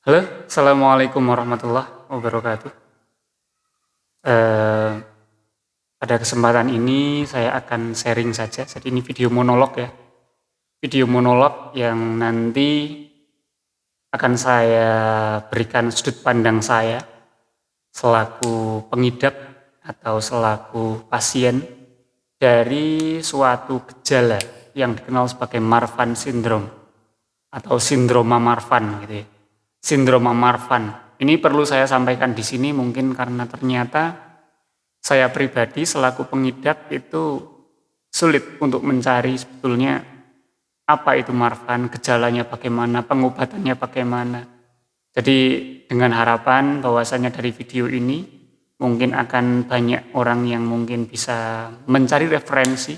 Halo, Assalamualaikum warahmatullahi wabarakatuh. Eh, Pada kesempatan ini saya akan sharing saja. Jadi ini video monolog ya. Video monolog yang nanti akan saya berikan sudut pandang saya selaku pengidap atau selaku pasien dari suatu gejala yang dikenal sebagai Marfan Syndrome atau sindroma Marfan gitu ya. Sindroma Marfan. Ini perlu saya sampaikan di sini mungkin karena ternyata saya pribadi selaku pengidap itu sulit untuk mencari sebetulnya apa itu Marfan, gejalanya bagaimana, pengobatannya bagaimana. Jadi dengan harapan bahwasanya dari video ini mungkin akan banyak orang yang mungkin bisa mencari referensi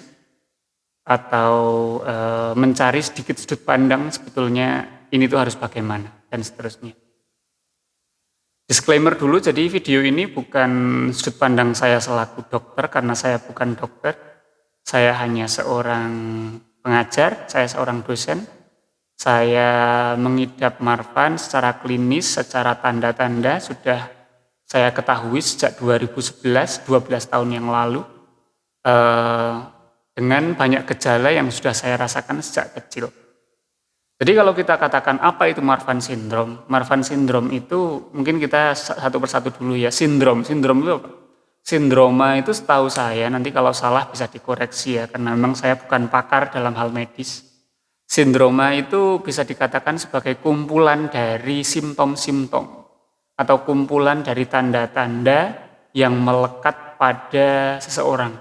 atau mencari sedikit sudut pandang sebetulnya ini tuh harus bagaimana dan seterusnya. Disclaimer dulu, jadi video ini bukan sudut pandang saya selaku dokter karena saya bukan dokter. Saya hanya seorang pengajar, saya seorang dosen. Saya mengidap Marfan secara klinis, secara tanda-tanda sudah saya ketahui sejak 2011, 12 tahun yang lalu. Dengan banyak gejala yang sudah saya rasakan sejak kecil. Jadi kalau kita katakan apa itu Marfan Syndrome? Marfan Syndrome itu mungkin kita satu persatu dulu ya. Sindrom itu apa? Sindroma itu setahu saya, nanti kalau salah bisa dikoreksi ya, karena memang saya bukan pakar dalam hal medis. Sindroma itu bisa dikatakan sebagai kumpulan dari simptom-simptom atau kumpulan dari tanda-tanda yang melekat pada seseorang.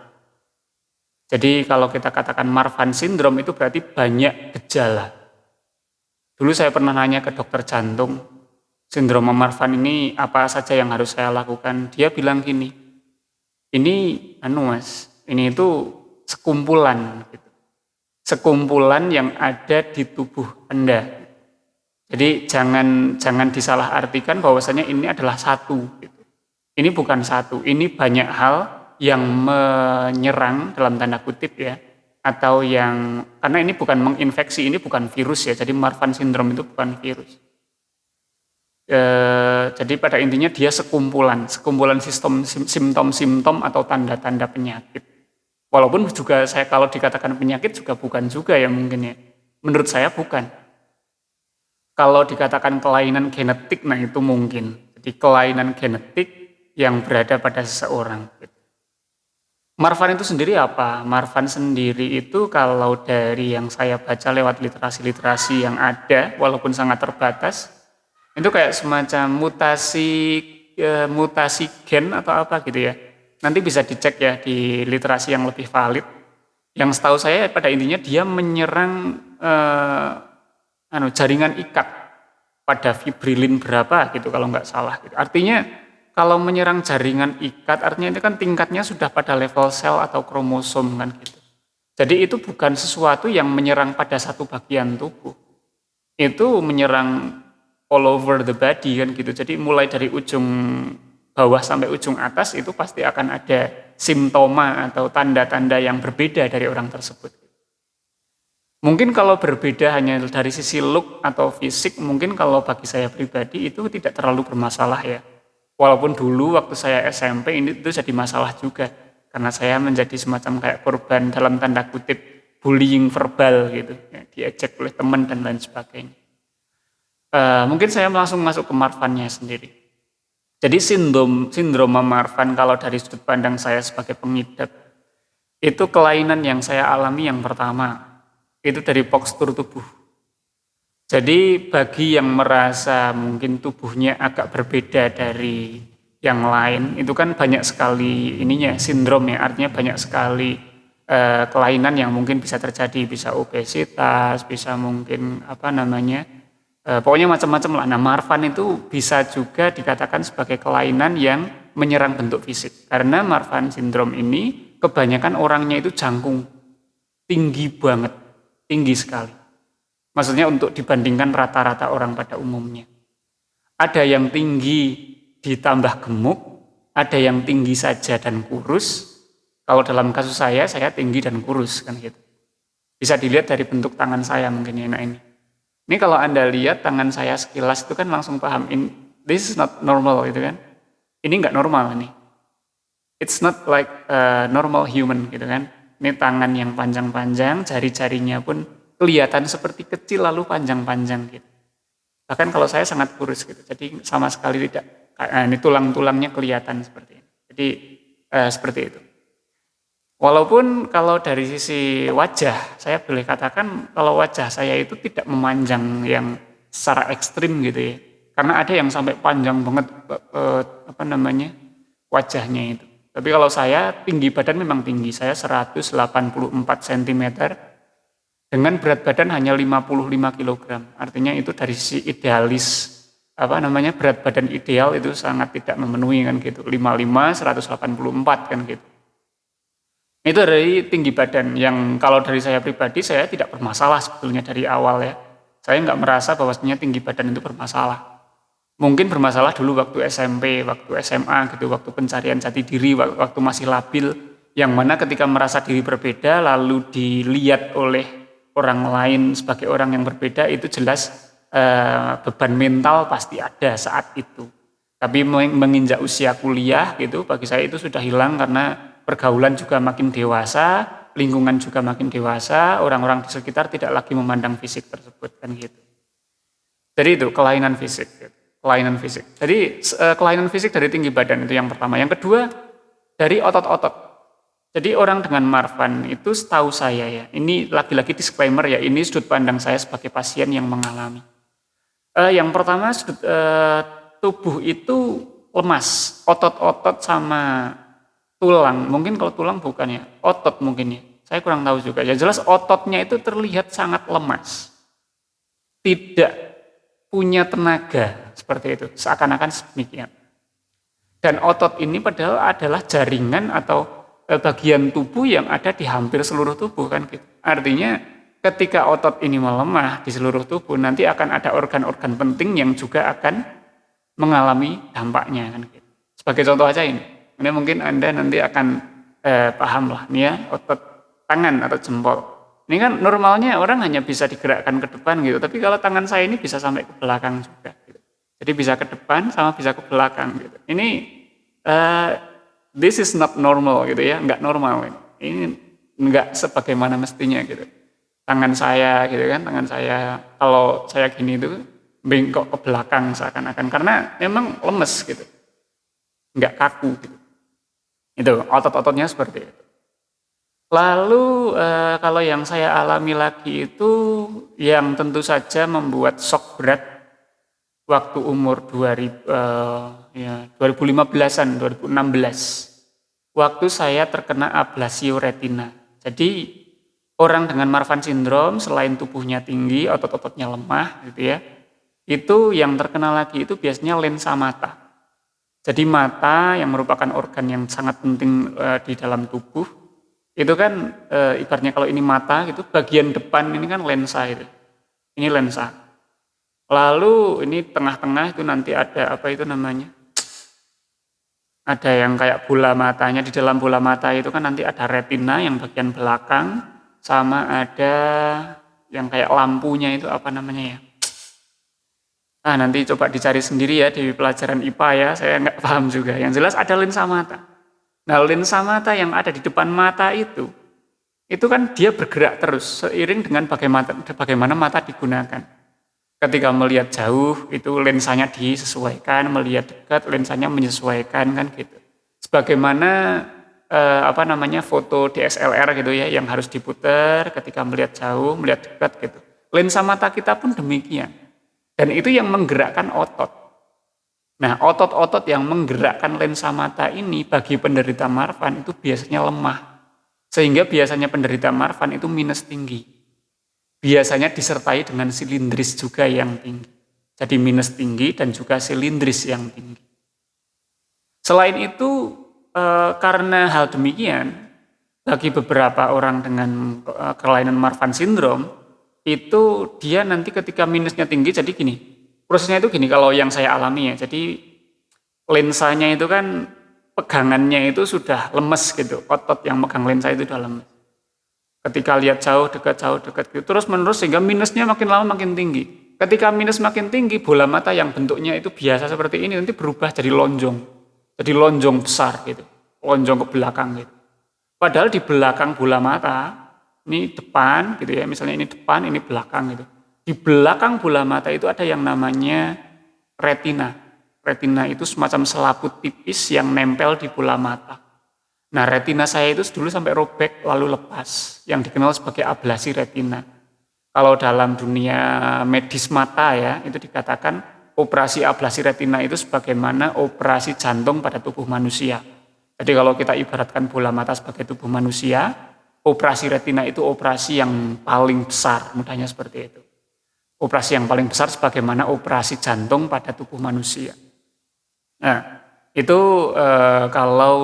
Jadi kalau kita katakan Marfan Syndrome itu berarti banyak gejala. Dulu saya pernah nanya ke dokter jantung, sindroma Marfan ini apa saja yang harus saya lakukan? Dia bilang gini, ini mas, ini itu sekumpulan gitu. Sekumpulan yang ada di tubuh Anda. Jadi jangan disalahartikan bahwasanya ini adalah satu gitu. Ini bukan satu, ini banyak hal yang menyerang dalam tanda kutip ya, atau yang karena ini bukan menginfeksi, ini bukan virus ya, jadi Marfan Syndrome itu bukan virus. Jadi pada intinya dia sekumpulan simptom-simptom atau tanda-tanda penyakit. Walaupun juga saya kalau dikatakan penyakit juga bukan juga ya mungkin ya. Menurut saya bukan. Kalau dikatakan kelainan genetik, nah itu mungkin. Jadi kelainan genetik yang berada pada seseorang. Marfan itu sendiri apa? Marfan sendiri itu kalau dari yang saya baca lewat literasi-literasi yang ada, walaupun sangat terbatas, itu kayak semacam mutasi gen atau apa gitu ya. Nanti bisa dicek ya di literasi yang lebih valid. Yang setahu saya pada intinya dia menyerang jaringan ikat pada fibrilin berapa gitu kalau nggak salah gitu. Artinya kalau menyerang jaringan ikat artinya itu kan tingkatnya sudah pada level sel atau kromosom kan gitu. Jadi itu bukan sesuatu yang menyerang pada satu bagian tubuh. Itu menyerang all over the body kan gitu. Jadi mulai dari ujung bawah sampai ujung atas itu pasti akan ada simptoma atau tanda-tanda yang berbeda dari orang tersebut. Mungkin kalau berbeda hanya dari sisi look atau fisik, mungkin kalau bagi saya pribadi itu tidak terlalu bermasalah ya. Walaupun dulu waktu saya SMP ini itu jadi masalah juga. Karena saya menjadi semacam kayak korban dalam tanda kutip bullying verbal gitu. Ya, diejek oleh teman dan lain sebagainya. Mungkin saya langsung masuk ke Marfannya sendiri. Jadi sindroma Marfan kalau dari sudut pandang saya sebagai pengidap, itu kelainan yang saya alami yang pertama. Itu dari postur tubuh. Jadi bagi yang merasa mungkin tubuhnya agak berbeda dari yang lain, itu kan banyak sekali ininya sindrom ya, artinya banyak sekali kelainan yang mungkin bisa terjadi, bisa obesitas, bisa mungkin pokoknya macam-macam lah. Nah, Marfan itu bisa juga dikatakan sebagai kelainan yang menyerang bentuk fisik. Karena Marfan syndrome ini kebanyakan orangnya itu jangkung, tinggi banget. Tinggi sekali. Maksudnya untuk dibandingkan rata-rata orang pada umumnya. Ada yang tinggi ditambah gemuk, ada yang tinggi saja dan kurus. Kalau dalam kasus saya tinggi dan kurus kan gitu. Bisa dilihat dari bentuk tangan saya mungkin ya ini. Ini kalau Anda lihat tangan saya sekilas itu kan langsung paham, this is not normal gitu kan. Ini nggak normal ini. It's not like a normal human gitu kan. Ini tangan yang panjang-panjang, jari-jarinya pun kelihatan seperti kecil lalu panjang-panjang gitu. Bahkan kalau saya sangat kurus gitu, jadi sama sekali tidak. Ini tulang-tulangnya kelihatan seperti ini. Jadi seperti itu. Walaupun kalau dari sisi wajah, saya boleh katakan kalau wajah saya itu tidak memanjang yang secara ekstrim gitu ya. Karena ada yang sampai panjang banget wajahnya itu. Tapi kalau saya tinggi badan memang tinggi, saya 184 cm dengan berat badan hanya 55 kg. Artinya itu dari sisi idealis berat badan ideal itu sangat tidak memenuhi kan gitu. 55 184 kan gitu. Itu dari tinggi badan yang kalau dari saya pribadi saya tidak bermasalah sebetulnya dari awal ya. Saya nggak merasa bahwasanya tinggi badan itu bermasalah. Mungkin bermasalah dulu waktu SMP, waktu SMA gitu, waktu pencarian jati diri, waktu masih labil, yang mana ketika merasa diri berbeda lalu dilihat oleh orang lain sebagai orang yang berbeda itu jelas beban mental pasti ada saat itu. Tapi menginjak usia kuliah gitu bagi saya itu sudah hilang karena pergaulan juga makin dewasa, lingkungan juga makin dewasa, orang-orang di sekitar tidak lagi memandang fisik tersebut kan gitu. Jadi itu kelainan fisik. Kelainan fisik. Jadi kelainan fisik dari tinggi badan itu yang pertama. Yang kedua dari otot-otot. Jadi orang dengan Marfan itu setahu saya ya, ini lagi-lagi disclaimer ya, ini sudut pandang saya sebagai pasien yang mengalami. Yang pertama tubuh itu lemas, otot-otot sama tulang, mungkin kalau tulang bukan ya, otot mungkin ya, saya kurang tahu juga. Ya jelas ototnya itu terlihat sangat lemas, tidak punya tenaga seperti itu, seakan-akan demikian. Dan otot ini padahal adalah jaringan atau bagian tubuh yang ada di hampir seluruh tubuh kan gitu. Artinya ketika otot ini melemah di seluruh tubuh, nanti akan ada organ-organ penting yang juga akan mengalami dampaknya kan gitu. Sebagai contoh aja ini mungkin Anda nanti akan paham lah nih ya, otot tangan atau jempol. Ini kan normalnya orang hanya bisa digerakkan ke depan gitu, tapi kalau tangan saya ini bisa sampai ke belakang juga gitu. Jadi bisa ke depan sama bisa ke belakang gitu. Ini this is not normal gitu ya, nggak normal. Ini nggak sebagaimana mestinya gitu. Tangan saya gitu kan, tangan saya kalau saya gini itu bengkok ke belakang seakan-akan karena memang lemes gitu. Nggak kaku gitu. Itu otot-ototnya seperti itu. Lalu kalau yang saya alami lagi itu yang tentu saja membuat shock berat waktu umur 2015-an, 2016. Waktu saya terkena ablasio retina. Jadi orang dengan Marfan syndrome selain tubuhnya tinggi, otot-ototnya lemah gitu ya. Itu yang terkena lagi itu biasanya lensa mata. Jadi mata yang merupakan organ yang sangat penting di dalam tubuh, itu kan ibaratnya kalau ini mata gitu, bagian depan ini kan lensa itu. Ini lensa. Lalu ini tengah-tengah itu nanti ada apa itu namanya? Ada yang kayak bola matanya, di dalam bola mata itu kan nanti ada retina yang bagian belakang, sama ada yang kayak lampunya itu apa namanya ya? Nanti coba dicari sendiri ya di pelajaran IPA ya, saya nggak paham juga. Yang jelas ada lensa mata. Nah lensa mata yang ada di depan mata itu kan dia bergerak terus seiring dengan bagaimana mata digunakan. Ketika melihat jauh itu lensanya disesuaikan, melihat dekat lensanya menyesuaikan kan gitu. Sebagaimana foto DSLR gitu ya yang harus diputar ketika melihat jauh, melihat dekat gitu. Lensa mata kita pun demikian. Dan itu yang menggerakkan otot. Nah, otot-otot yang menggerakkan lensa mata ini bagi penderita Marfan itu biasanya lemah. Sehingga biasanya penderita Marfan itu minus tinggi. Biasanya disertai dengan silindris juga yang tinggi. Jadi minus tinggi dan juga silindris yang tinggi. Selain itu, karena hal demikian, bagi beberapa orang dengan kelainan Marfan syndrome, itu dia nanti ketika minusnya tinggi, jadi gini, prosesnya itu gini kalau yang saya alami ya, jadi lensanya itu kan pegangannya itu sudah lemes gitu, otot yang megang lensa itu sudah lemes. Ketika lihat jauh, dekat gitu. Terus menerus sehingga minusnya makin lama makin tinggi. Ketika minus makin tinggi, bola mata yang bentuknya itu biasa seperti ini nanti berubah jadi lonjong. Jadi lonjong besar gitu. Lonjong ke belakang gitu. Padahal di belakang bola mata, ini depan gitu ya, misalnya ini depan, ini belakang gitu. Di belakang bola mata itu ada yang namanya retina. Retina itu semacam selaput tipis yang nempel di bola mata. Nah, retina saya itu dulu sampai robek lalu lepas, yang dikenal sebagai ablasi retina. Kalau dalam dunia medis mata ya, itu dikatakan operasi ablasi retina itu sebagaimana operasi jantung pada tubuh manusia. Jadi kalau kita ibaratkan bola mata sebagai tubuh manusia, operasi retina itu operasi yang paling besar, mudahnya seperti itu. Operasi yang paling besar sebagaimana operasi jantung pada tubuh manusia. Nah, itu kalau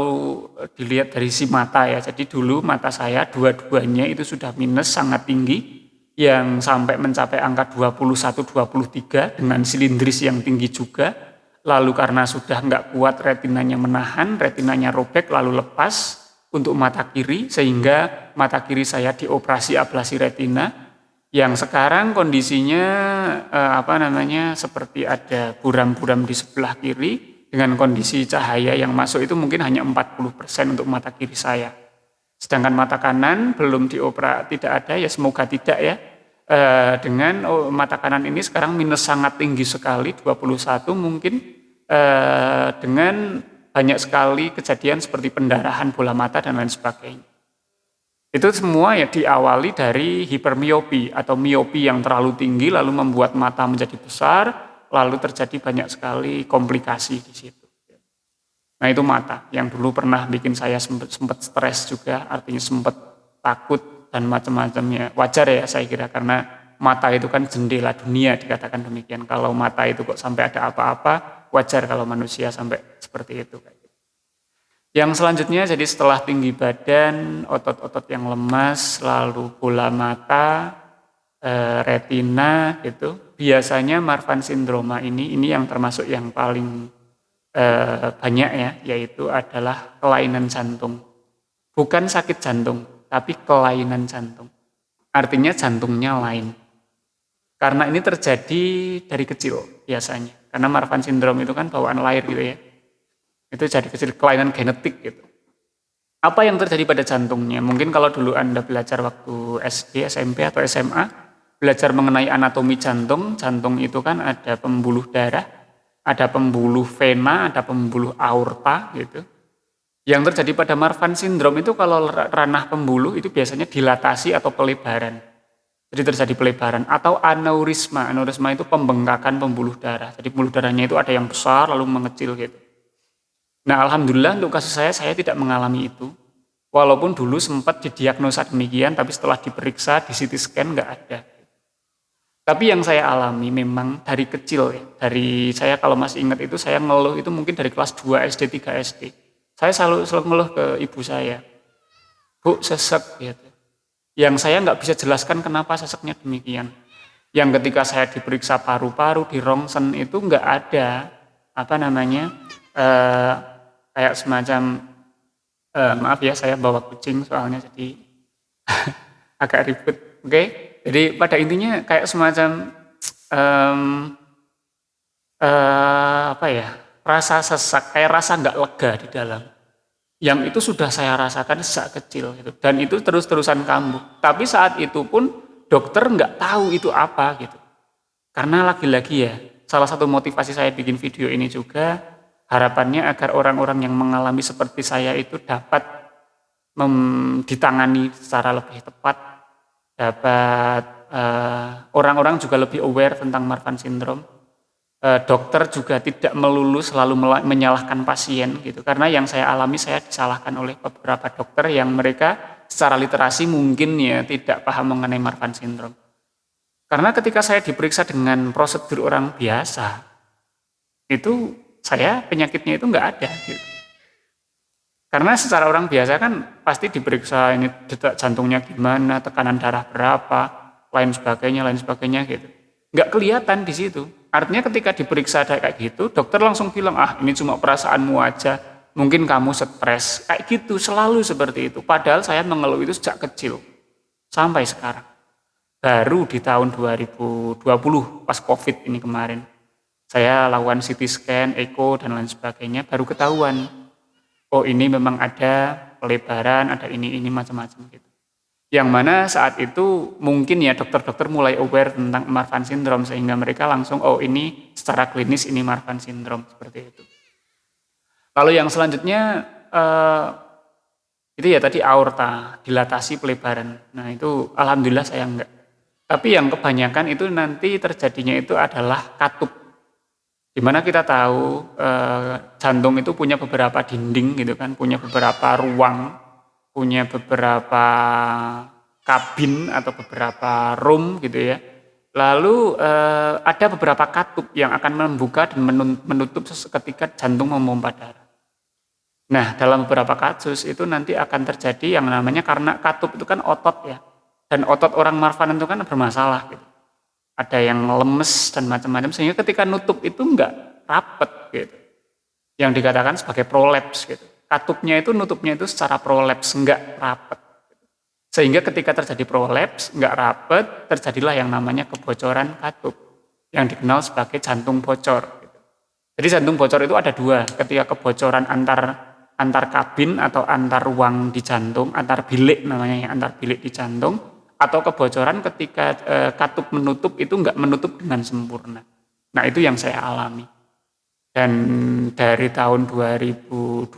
dilihat dari si mata ya, jadi dulu mata saya dua-duanya itu sudah minus sangat tinggi, yang sampai mencapai angka 21-23 dengan silindris yang tinggi juga, lalu karena sudah nggak kuat retinanya menahan, retinanya robek lalu lepas untuk mata kiri, sehingga mata kiri saya dioperasi ablasi retina, yang sekarang kondisinya seperti ada buram-buram di sebelah kiri, dengan kondisi cahaya yang masuk itu mungkin hanya 40% untuk mata kiri saya. Sedangkan mata kanan belum tidak ada ya, semoga tidak ya. Dengan mata kanan ini sekarang minus sangat tinggi sekali, 21 mungkin, dengan banyak sekali kejadian seperti pendarahan bola mata dan lain sebagainya. Itu semua ya diawali dari hipermiopi atau miopi yang terlalu tinggi lalu membuat mata menjadi besar, lalu terjadi banyak sekali komplikasi di situ. Nah, itu mata yang dulu pernah bikin saya sempat stres juga, artinya sempat takut dan macam-macamnya. Wajar ya saya kira, karena mata itu kan jendela dunia, dikatakan demikian. Kalau mata itu kok sampai ada apa-apa, wajar kalau manusia sampai seperti itu. Yang selanjutnya, jadi setelah tinggi badan, otot-otot yang lemas, lalu bola mata, retina gitu, biasanya Marfan sindroma ini yang termasuk yang paling banyak ya, yaitu adalah kelainan jantung. Bukan sakit jantung, tapi kelainan jantung. Artinya jantungnya lain. Karena ini terjadi dari kecil biasanya. Karena Marfan sindrom itu kan bawaan lahir gitu ya. Itu jadi kecil, kelainan genetik gitu. Apa yang terjadi pada jantungnya? Mungkin kalau dulu Anda belajar waktu SD, SMP, atau SMA, belajar mengenai anatomi jantung. Jantung itu kan ada pembuluh darah, ada pembuluh vena, ada pembuluh aorta gitu. Yang terjadi pada Marfan sindrom itu kalau ranah pembuluh itu biasanya dilatasi atau pelebaran. Jadi terjadi pelebaran atau aneurisma. Aneurisma itu pembengkakan pembuluh darah. Jadi pembuluh darahnya itu ada yang besar lalu mengecil gitu. Nah, alhamdulillah untuk kasus saya tidak mengalami itu. Walaupun dulu sempat didiagnosa demikian, tapi setelah diperiksa di CT scan nggak ada. Tapi yang saya alami memang dari kecil ya. Dari saya kalau masih ingat itu saya ngeluh itu mungkin dari kelas 2 SD, 3 SD. Saya selalu ngeluh ke ibu saya. Bu, sesek gitu. Yang saya nggak bisa jelaskan kenapa seseknya demikian. Yang ketika saya diperiksa paru-paru, di rongsen itu nggak ada kayak semacam maaf ya saya bawa kucing soalnya jadi agak ribet. Oke? Jadi pada intinya kayak semacam rasa sesak, kayak rasa nggak lega di dalam. Yang itu sudah saya rasakan sejak kecil gitu. Dan itu terus-terusan kambuh. Tapi saat itu pun dokter nggak tahu itu apa gitu. Karena lagi-lagi ya, salah satu motivasi saya bikin video ini juga harapannya agar orang-orang yang mengalami seperti saya itu dapat ditangani secara lebih tepat, dapat orang-orang juga lebih aware tentang Marfan syndrome. Dokter juga tidak melulu selalu menyalahkan pasien gitu, karena yang saya alami saya disalahkan oleh beberapa dokter yang mereka secara literasi mungkin ya tidak paham mengenai Marfan syndrome. Karena ketika saya diperiksa dengan prosedur orang biasa, itu saya penyakitnya itu nggak ada gitu. Karena secara orang biasa kan pasti diperiksa ini detak jantungnya gimana, tekanan darah berapa, lain sebagainya gitu. Nggak kelihatan di situ. Artinya ketika diperiksa kayak gitu, dokter langsung bilang, ini cuma perasaanmu aja, mungkin kamu stres. Kayak gitu, selalu seperti itu. Padahal saya mengeluh itu sejak kecil. sampai sekarang. Baru di tahun 2020 pas COVID ini kemarin, saya lakukan CT scan, echo dan lain sebagainya, baru ketahuan, oh ini memang ada pelebaran, ada ini macam-macam gitu. Yang mana saat itu mungkin ya dokter-dokter mulai aware tentang Marfan syndrome sehingga mereka langsung oh ini secara klinis ini Marfan syndrome seperti itu. Lalu yang selanjutnya itu ya tadi aorta, dilatasi pelebaran. Nah itu alhamdulillah saya enggak. Tapi yang kebanyakan itu nanti terjadinya itu adalah katup. Dimana kita tahu jantung itu punya beberapa dinding gitu kan, punya beberapa ruang, punya beberapa kabin atau beberapa room gitu ya. Lalu ada beberapa katup yang akan membuka dan menutup ketika jantung memompa darah. Nah, dalam beberapa kasus itu nanti akan terjadi yang namanya karena katup itu kan otot ya. Dan otot orang Marfan itu kan bermasalah gitu. Ada yang lemes dan macam-macam sehingga ketika nutup itu enggak rapet gitu. Yang dikatakan sebagai prolaps gitu. Katupnya itu nutupnya itu secara prolaps enggak rapet. Sehingga ketika terjadi prolaps enggak rapet, terjadilah yang namanya kebocoran katup yang dikenal sebagai jantung bocor gitu. Jadi jantung bocor itu ada dua, ketika kebocoran antar kabin atau antar ruang di jantung, antar bilik namanya ya, antar bilik di jantung, atau kebocoran ketika katup menutup itu enggak menutup dengan sempurna. Nah itu yang saya alami. Dan dari tahun 2020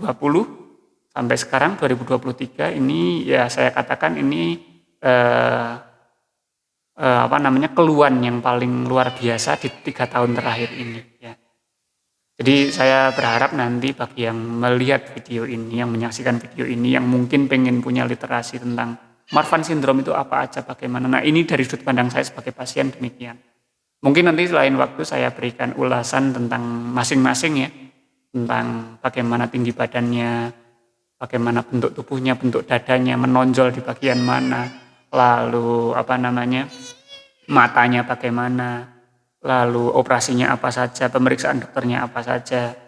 sampai sekarang 2023 ini ya saya katakan ini keluhan yang paling luar biasa di 3 tahun terakhir ini ya. Jadi saya berharap nanti bagi yang melihat video ini, yang menyaksikan video ini, yang mungkin pengen punya literasi tentang Marfan syndrome itu apa aja, bagaimana. Nah ini dari sudut pandang saya sebagai pasien demikian. Mungkin nanti lain waktu saya berikan ulasan tentang masing-masing ya. Tentang bagaimana tinggi badannya, bagaimana bentuk tubuhnya, bentuk dadanya, menonjol di bagian mana. Lalu matanya bagaimana. Lalu operasinya apa saja, pemeriksaan dokternya apa saja.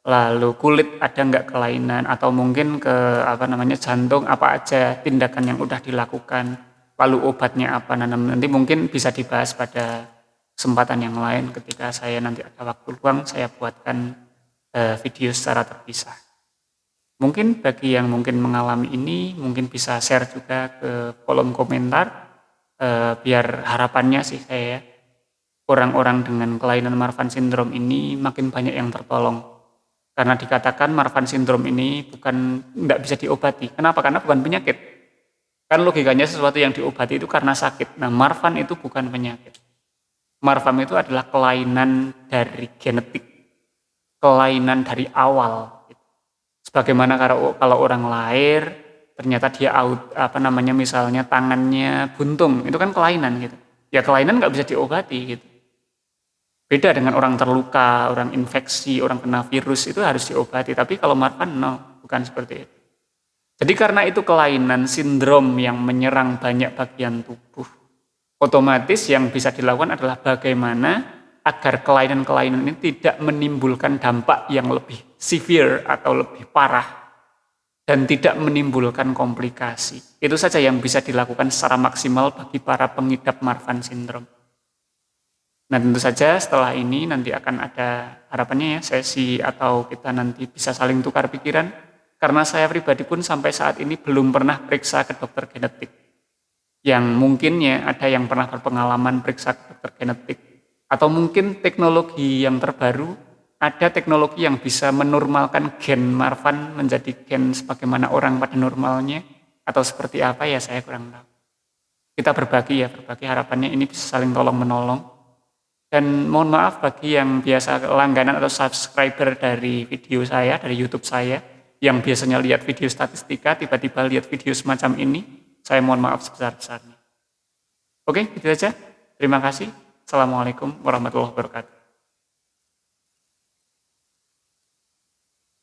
Lalu kulit ada nggak kelainan atau mungkin jantung apa aja tindakan yang udah dilakukan, lalu obatnya apa, nanti mungkin bisa dibahas pada kesempatan yang lain ketika saya nanti ada waktu luang saya buatkan video secara terpisah. Mungkin bagi yang mungkin mengalami ini mungkin bisa share juga ke kolom komentar biar harapannya sih saya orang-orang dengan kelainan Marfan syndrome ini makin banyak yang tertolong. Karena dikatakan Marfan syndrome ini tidak bisa diobati. Kenapa? Karena bukan penyakit. Kan logikanya sesuatu yang diobati itu karena sakit. Nah, Marfan itu bukan penyakit. Marfan itu adalah kelainan dari genetik, kelainan dari awal. Sebagaimana kalau orang lahir ternyata dia misalnya tangannya buntung, itu kan kelainan gitu. Ya kelainan nggak bisa diobati gitu. Beda dengan orang terluka, orang infeksi, orang kena virus itu harus diobati. Tapi kalau Marfan, bukan seperti itu. Jadi karena itu kelainan sindrom yang menyerang banyak bagian tubuh, otomatis yang bisa dilakukan adalah bagaimana agar kelainan-kelainan ini tidak menimbulkan dampak yang lebih severe atau lebih parah dan tidak menimbulkan komplikasi. Itu saja yang bisa dilakukan secara maksimal bagi para pengidap Marfan syndrome. Nah tentu saja setelah ini nanti akan ada harapannya ya sesi atau kita nanti bisa saling tukar pikiran. Karena saya pribadi pun sampai saat ini belum pernah periksa ke dokter genetik. Yang mungkin ya ada yang pernah berpengalaman periksa ke dokter genetik. Atau mungkin teknologi yang terbaru, ada teknologi yang bisa menormalkan gen Marfan menjadi gen sebagaimana orang pada normalnya. Atau seperti apa ya saya kurang tahu. Kita berbagi harapannya ini bisa saling tolong-menolong. Dan mohon maaf bagi yang biasa langganan atau subscriber dari video saya, dari YouTube saya, yang biasanya lihat video statistika, tiba-tiba lihat video semacam ini, saya mohon maaf sebesar-besarnya. Oke, gitu saja. Terima kasih. Assalamualaikum warahmatullahi wabarakatuh.